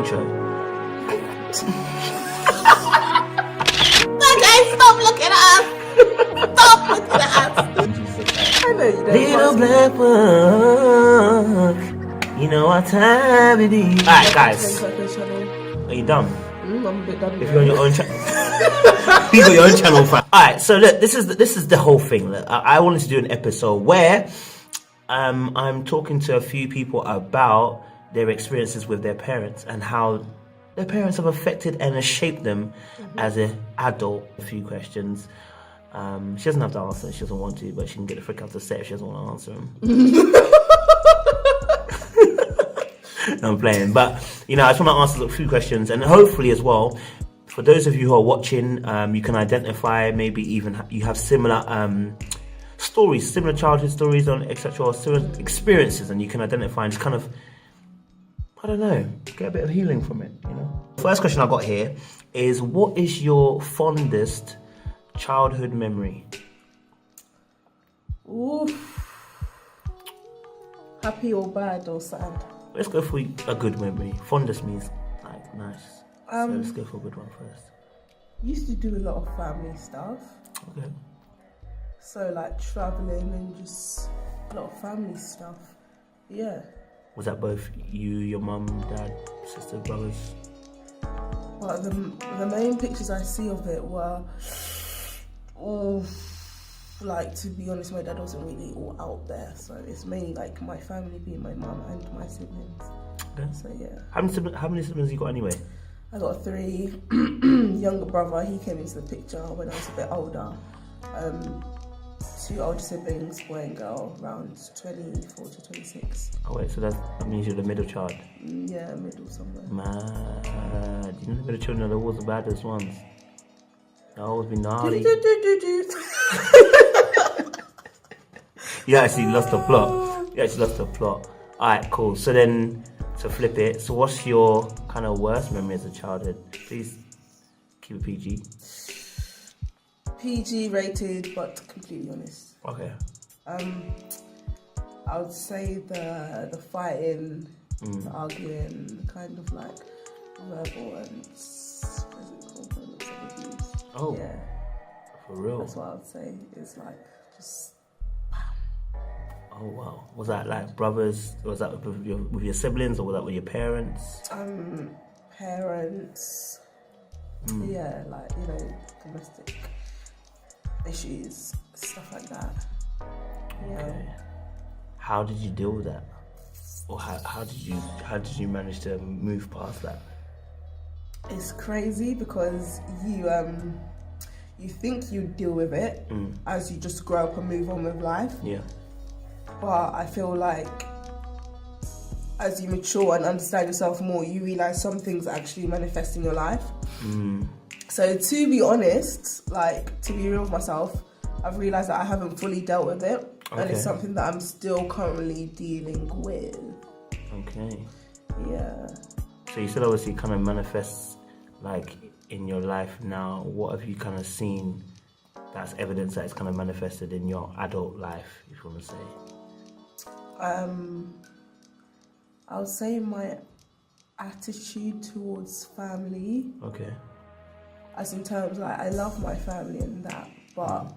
intro. Okay, stop looking at us. Stop looking at us. I know you don't. Little black book, you know what time it is. Alright, guys, are you done? I'm a bit done. If you're on your own channel, you got your own channel. Alright, so look, this is the whole thing. Look, I wanted to do an episode where I'm talking to a few people about their experiences with their parents and how their parents have affected and shaped them as an adult. A few questions. She doesn't have to answer. She doesn't want to, but she can get the frick out the set if she doesn't want to answer them. No, I'm playing, but I just want to answer a few questions, and hopefully as well, for those of you who are watching, you can identify, maybe even you have similar stories, similar childhood stories, on etc., or similar experiences, and you can identify and just kind of, I don't know, get a bit of healing from it. First question I got here is, what is your fondest childhood memory? Oof. Happy or bad or sad? Let's go for a good memory. Fondest means like nice. So let's go for a good one first. Used to do a lot of family stuff. Okay. So like traveling and just a lot of family stuff. Yeah. Was that both you, your mum, dad, sister, brothers? But the main pictures I see of it were all, like, to be honest, my dad wasn't really all out there, so it's mainly like my family being my mum and my siblings. Okay. So yeah. How many siblings you got anyway? I got 3. Younger brother, he came into the picture when I was a bit older. 2 older siblings, boy and girl, around 24 to 26. Oh wait, so that means you're the middle child? Yeah, middle somewhere. Mad. You know the middle children are always the baddest ones. They always be gnarly. You actually lost the plot. Alright, cool. So then, to flip it, so what's your kind of worst memory as a childhood? Please keep it PG. PG rated, but completely honest. Okay. I would say the fighting, the arguing, kind of like verbal and physical kind of abuse. Oh. Yeah. For real? That's what I would say. It's like just. Oh wow. Was that like brothers? Was that with your siblings, or was that with your parents? Parents. Yeah, like domestic issues, stuff like that. Yeah. Okay. How did you deal with that? Or how did you manage to move past that? It's crazy because you think you deal with it as you just grow up and move on with life. Yeah. But I feel like as you mature and understand yourself more, you realise some things actually manifest in your life. So to be honest, to be real with myself, I've realised that I haven't fully dealt with it. Okay. And it's something that I'm still currently dealing with. Okay. Yeah. So you said obviously it kind of manifests in your life now. What have you kind of seen that's evidence that it's kind of manifested in your adult life, if you want to say? I would say my attitude towards family. Okay. As in terms, I love my family and that, but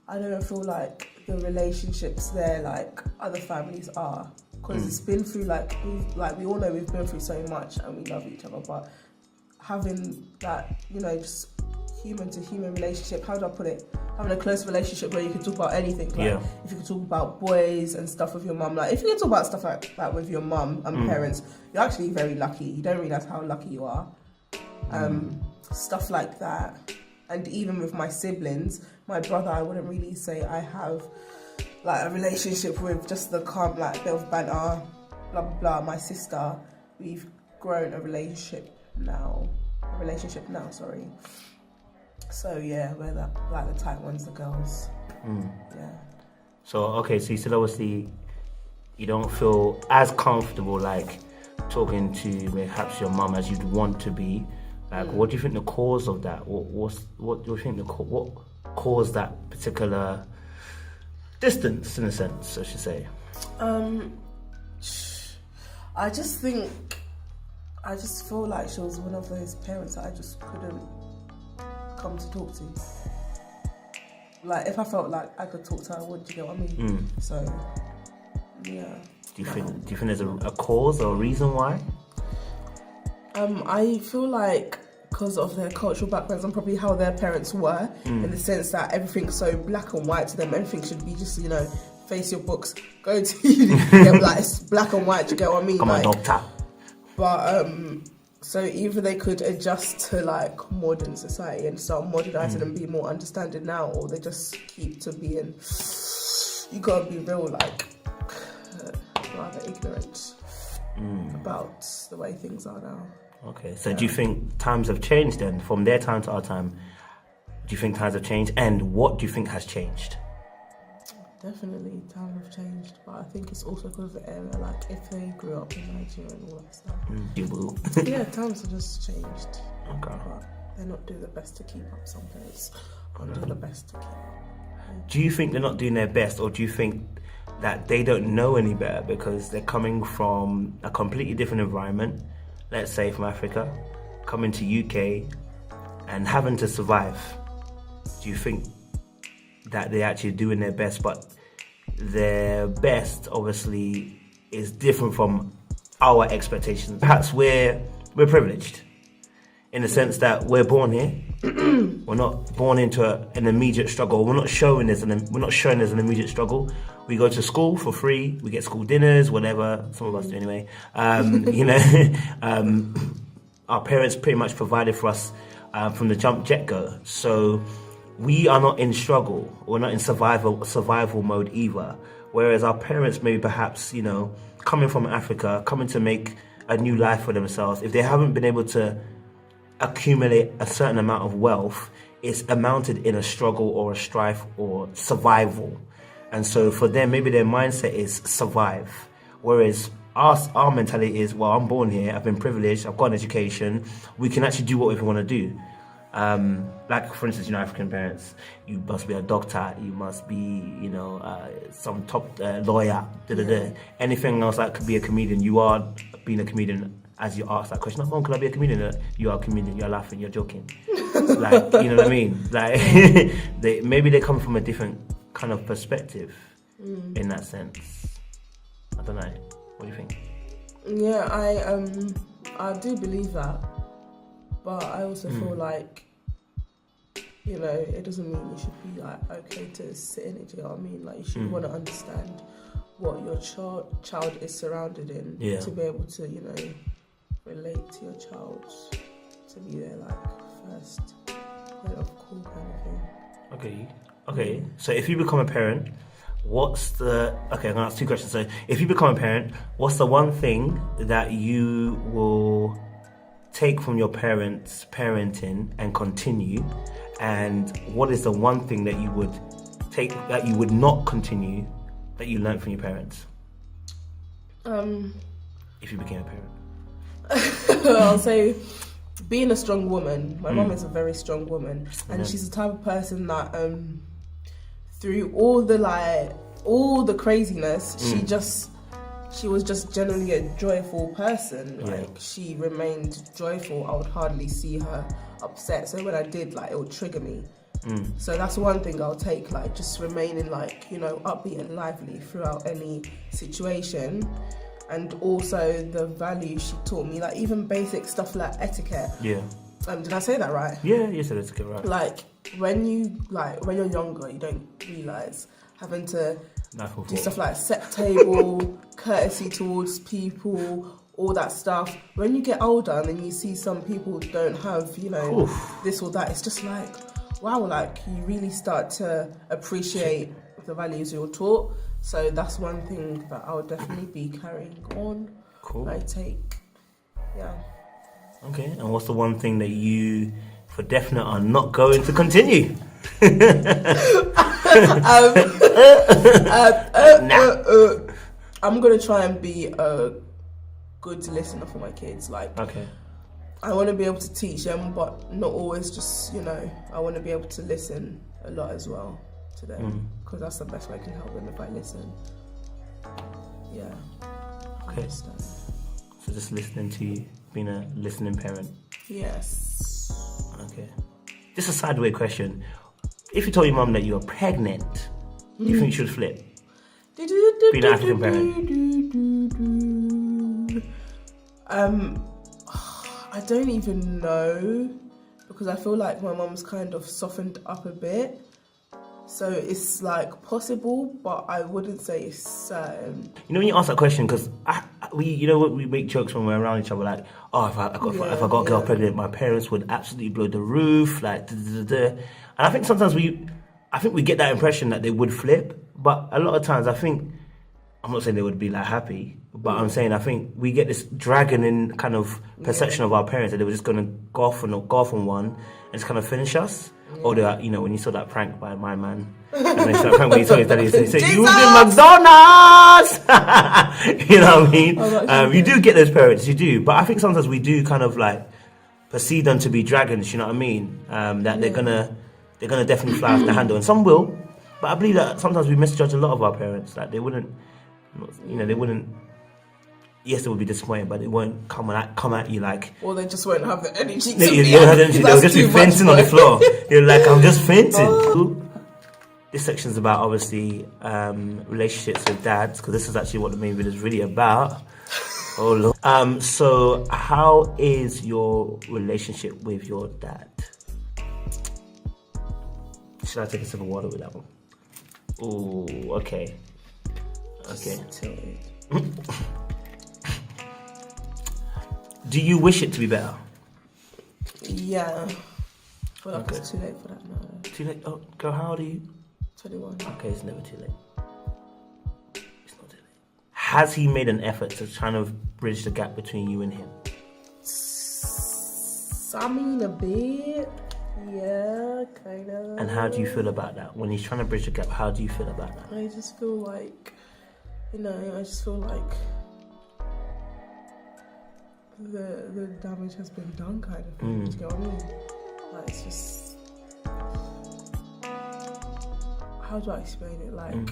I don't feel like the relationships there like other families are. Because it's been through, we all know we've been through so much and we love each other, but having that, just human to human relationship, how do I put it? Having a close relationship where you can talk about anything. If you can talk about boys and stuff with your mum, if you can talk about stuff like that with your mum and parents, you're actually very lucky. You don't realise how lucky you are. Stuff like that. And even with my siblings, my brother, I wouldn't really say I have a relationship with, just the calm, bit of banter, blah blah blah. My sister, we've grown a relationship now, sorry. So yeah, we're the tight ones, the girls. Yeah. So okay, so you said obviously you don't feel as comfortable talking to perhaps your mum as you'd want to be. What do you think the cause of that? What do you think what caused that particular distance, in a sense, I should say? I just think I just feel like she was one of those parents that I just couldn't come to talk to. Like, if I felt like I could talk to her, would you get what I mean? So, yeah. Do you think there's a cause or a reason why? I feel like because of their cultural backgrounds and probably how their parents were, in the sense that everything's so black and white to them. Everything should be just, face your books, go to uni, like it's black and white. You get what I mean? I'm a doctor. But so either they could adjust to like modern society and start modernizing and be more understanding now, or they just keep to being. You gotta be real, like rather ignorant about the way things are now. Okay, so do you think times have changed then, from their time to our time? Do you think times have changed, and what do you think has changed? Definitely, times have changed, but I think it's also because of the area. Like, if they grew up in Nigeria and all that stuff. Yeah, times have just changed. Okay. But they're not doing the best to keep up. Some parents aren't doing the best to keep up. Do you think they're not doing their best, or do you think that they don't know any better because they're coming from a completely different environment, let's say from Africa, coming to UK and having to survive? Do you think that they're actually doing their best, but their best obviously is different from our expectations? Perhaps we're privileged in the sense that we're born here. We're not born into an immediate struggle. We're not showing there's an immediate struggle. We go to school for free. We get school dinners, whatever. Some of us do anyway. Our parents pretty much provided for us from the get go. So we are not in struggle. We're not in survival mode either. Whereas our parents maybe perhaps, coming from Africa, coming to make a new life for themselves, if they haven't been able to accumulate a certain amount of wealth, it's amounted in a struggle or a strife or survival. And so for them, maybe their mindset is survive. Whereas our mentality is, well, I'm born here, I've been privileged, I've got an education, we can actually do what we want to do. Like, for instance, African parents, you must be a doctor, you must be, some top lawyer, anything else that could be a comedian. You are being a comedian as you ask that question. Oh, Mom, could I be a comedian? You are a comedian, you're laughing, you're joking. Like, you know what I mean? Like, maybe they come from a different kind of perspective in that sense. I don't know. What do you think? Yeah, I do believe that, but I also feel like, it doesn't mean you should be like okay to sit in it. Do you know what I mean? Like, you should want to understand what your child is surrounded in to be able to, relate to your child, to be their like first point of call kind of thing. Okay. So if you become a parent, I'm gonna ask two questions. So if you become a parent, what's the one thing that you will take from your parents' parenting and continue, and what is the one thing that you would take that you would not continue that you learned from your parents? If you became a parent, I'll say being a strong woman. My mum is a very strong woman, and she's the type of person that through all the craziness, she was just generally a joyful person. Like, she remained joyful. I would hardly see her upset. So when I did, it would trigger me. So that's one thing I'll take, just remaining upbeat and lively throughout any situation. And also the values she taught me, even basic stuff like etiquette. Yeah. Did I say that right? Yeah, you said etiquette right. When you're younger, you don't realise having to do stuff like set table, courtesy towards people, all that stuff. When you get older and then you see some people don't have, this or that, it's just wow, you really start to appreciate the values you're taught. So that's one thing that I would definitely be carrying on. Cool. Yeah. Okay, and what's the one thing that you, for definite, are not going to continue? I'm gonna try and be a good listener for my kids. Okay. I want to be able to teach them, but not always just, I want to be able to listen a lot as well to them, because that's the best way I can help them, if I listen. Yeah. Okay. So just listening to being a listening parent? Yes. Okay. Just a sideway question. If you told your mum that you were pregnant, do you think you should flip? Being an African parent. I don't even know, because I feel like my mum's kind of softened up a bit. So it's like possible, but I wouldn't say it's certain. You know, when you ask that question, because we make jokes when we're around each other, like, oh, if I got a girl pregnant, my parents would absolutely blow the roof, like, And I think sometimes we get that impression that they would flip, but a lot of times I'm not saying they would be like happy, but I'm saying I think we get this dragon in kind of perception of our parents that they were just going to go off on one and just kind of finish us. Or when you saw that prank by my man, and then that prank when he saw his daddy say, "You was in McDonald's," you know what I mean? You do get those parents, you do, but I think sometimes we do kind of like perceive them to be dragons. You know what I mean? That they're gonna definitely fly off the handle, and some will, but I believe that sometimes we misjudge a lot of our parents. Like they wouldn't. Yes, they would be disappointed, but they won't come at you like. Or they just won't have the energy. They'll just be fainting on the floor. You're like, I'm just fainting. This section is about obviously relationships with dads, because this is actually what the main video is really about. Oh Lord. So how is your relationship with your dad? Should I take a sip of water with that one? Oh, okay. Do you wish it to be better? Yeah. Well, okay. It's too late for that now. Too late? Oh, girl, how old are you? 21. Okay, it's never too late. It's not too late. Has he made an effort to kind of bridge the gap between you and him? I mean, a bit. Yeah, kind of. And how do you feel about that? When he's trying to bridge the gap, how do you feel about that? I just feel like, the damage has been done, kind of. Do you know what I mean? Like, it's just, how do I explain it? Like,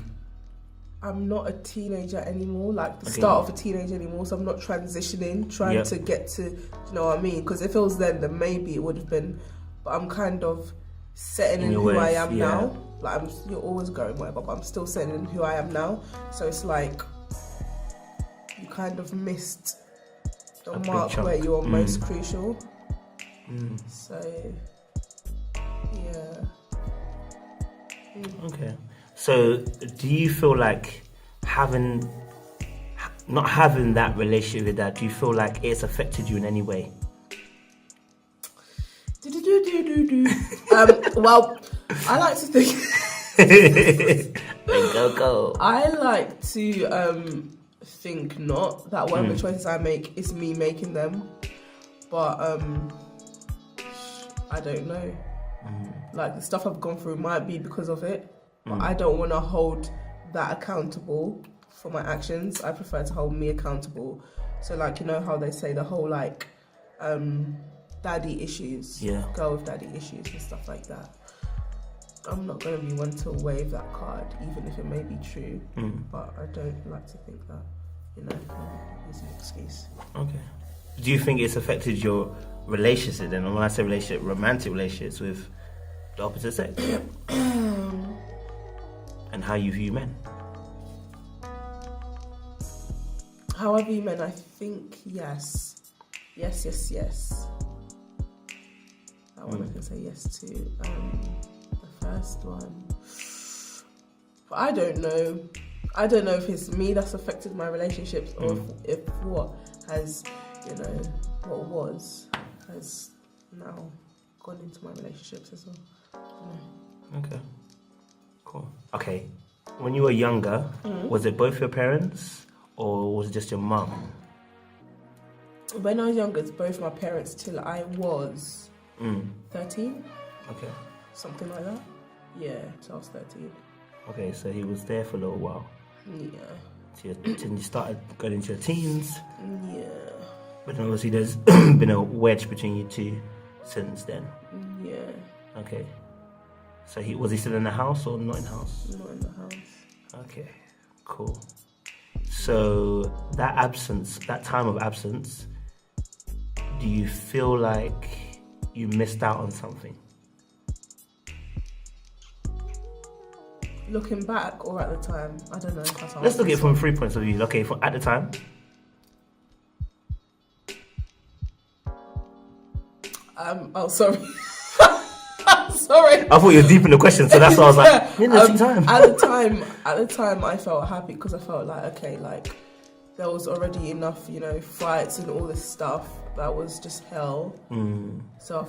I'm not a teenager anymore, like the start of a teenager anymore, so I'm not transitioning, trying to get to, you know what I mean? Because if it was then maybe it would have been, but I'm kind of setting in who I am now. Like, you're always going whatever, but I'm still setting in who I am now. So it's like, you kind of missed the mark where you're most crucial. So, yeah. Okay. So, do you feel like not having that relationship with that, do you feel like it's affected you in any way? Well, I like to think. Go. I like to think not that whatever choices I make is me making them, but I don't know. Like, the stuff I've gone through might be because of it, but I don't want to hold that accountable for my actions. I prefer to hold me accountable. So, like, you know how they say the whole like daddy issues, girl with daddy issues and stuff like that. I'm not going to be one to wave that card, even if it may be true, but I don't like to think that, it's an excuse. Okay. Do you think it's affected your relationship then? And when I say relationship, romantic relationships with the opposite sex? And how you view men? How I view men, I think yes. Yes. That one I can say yes to. The first one, but I don't know if it's me that's affected my relationships, or if what has, what was has now gone into my relationships as well. Okay, cool. Okay, when you were younger, was it both your parents or was it just your mum? When I was younger, it's both my parents till I was 13. Okay. Something like that. Yeah, so I was 13. Okay, so he was there for a little while. Yeah. Till you started going into your teens. Yeah. But then obviously there's been a wedge between you two since then. Yeah. Okay. So was he still in the house or not in the house? Not in the house. Okay, cool. So that time of absence, do you feel like you missed out on something? Looking back or at the time? I don't know. Let's look at it from 3 points of view. Okay, at the time. Oh, sorry. Sorry. I thought you were deep in the question, so that's why I was like, time. At the time, I felt happy because I felt like, okay, like there was already enough, fights and all this stuff that was just hell. So I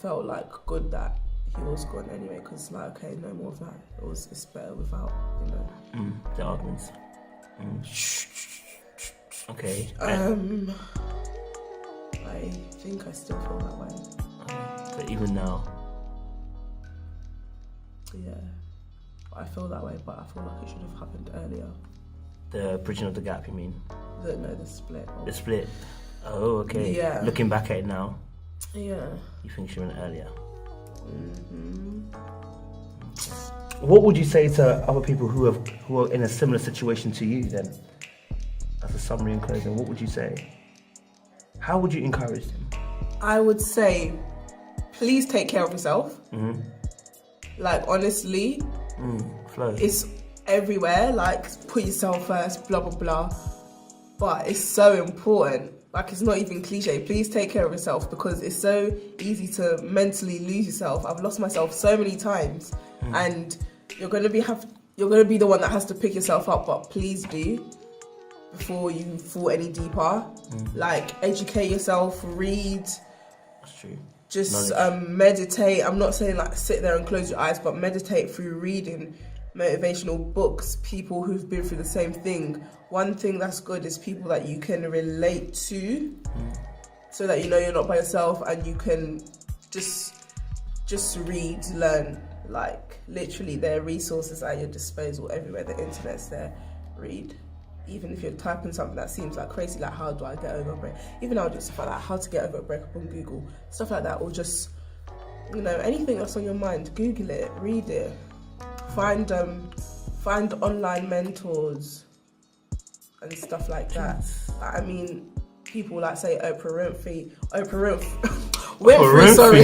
felt like good that he was gone anyway, because like, okay, no more of that. It's better without, the arguments. Okay. I think I still feel that way. So even now. Yeah, I feel that way, but I feel like it should have happened earlier. The bridging of the gap, you mean? The split. The split. Oh, okay. Yeah. Looking back at it now. Yeah. You think she went earlier? Mm-hmm. Okay. What would you say to other people who are in a similar situation to you then? As a summary and closing, what would you say? How would you encourage them? I would say, please take care of yourself. Mm-hmm. Like, honestly, it's everywhere. Like, put yourself first, blah, blah, blah. But it's so important. Like, it's not even cliche. Please take care of yourself, because it's so easy to mentally lose yourself. I've lost myself so many times, and you're gonna be the one that has to pick yourself up. But please do, before you fall any deeper. Like, educate yourself, read. That's true. Just meditate. I'm not saying like sit there and close your eyes, but meditate through reading motivational books, people who've been through the same thing. One thing that's good is people that you can relate to, so that you're not by yourself, and you can just read, learn. Like, literally, there are resources at your disposal everywhere. The internet's there. Read. Even if you're typing something that seems like crazy, like how do I get over a breakup? Even I'll do stuff like that, how to get over a breakup on Google, stuff like that, or just, anything that's on your mind, Google it, read it, find online mentors and stuff like that. I mean, people like say Oprah Winfrey, sorry.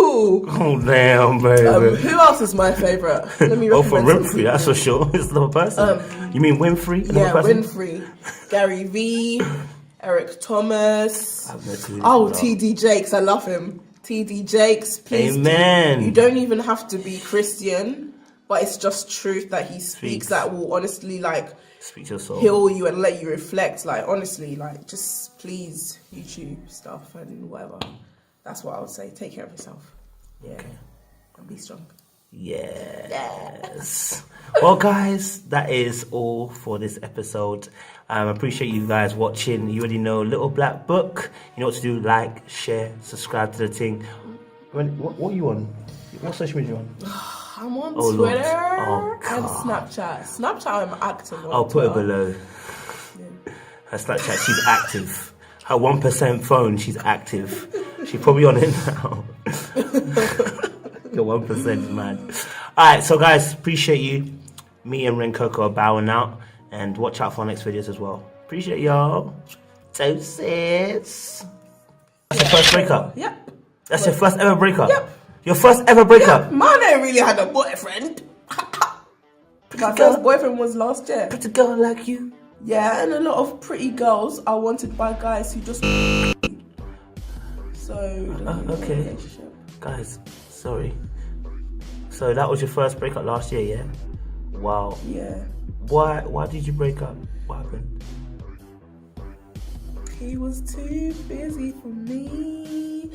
Oh damn, baby. Who else is my favourite? Let me recommend Oprah Winfrey, that's for sure. It's another person. You mean Winfrey? Yeah, Winfrey. Gary V, Eric Thomas. TD Jakes, I love him. TD Jakes, please. Amen. You don't even have to be Christian, but it's just truth that he speaks that will honestly speak to your soul, heal you and let you reflect. Like, honestly, like, just please YouTube stuff and whatever. That's what I would say. Take care of yourself. Yeah. Okay. And be strong. Yes. Well, guys, that is all for this episode. I appreciate you guys watching. You already know Little Black Book. You know what to do. Like, share, subscribe to the thing. What are you on? What social media are you on? I'm on Twitter and Snapchat. Snapchat, I'm active on. I'll put it below. Yeah. Her Snapchat, she's active. Her 1% phone, she's active. She's probably on it now. Your 1% man. Alright, so guys, appreciate you. Me and Ren Coco are bowing out. And watch out for our next videos as well. Appreciate y'all. Doses. That's your first breakup? Yep. That's your first ever breakup? Yep. Your first ever breakup? Yep. Man, I really had a boyfriend. My first boyfriend was last year. Pretty girl like you. Yeah, and a lot of pretty girls are wanted by guys who just... So... okay. Guys, sorry. So that was your first breakup last year, yeah? Wow. Yeah. Why did you break up? What happened? He was too busy for me.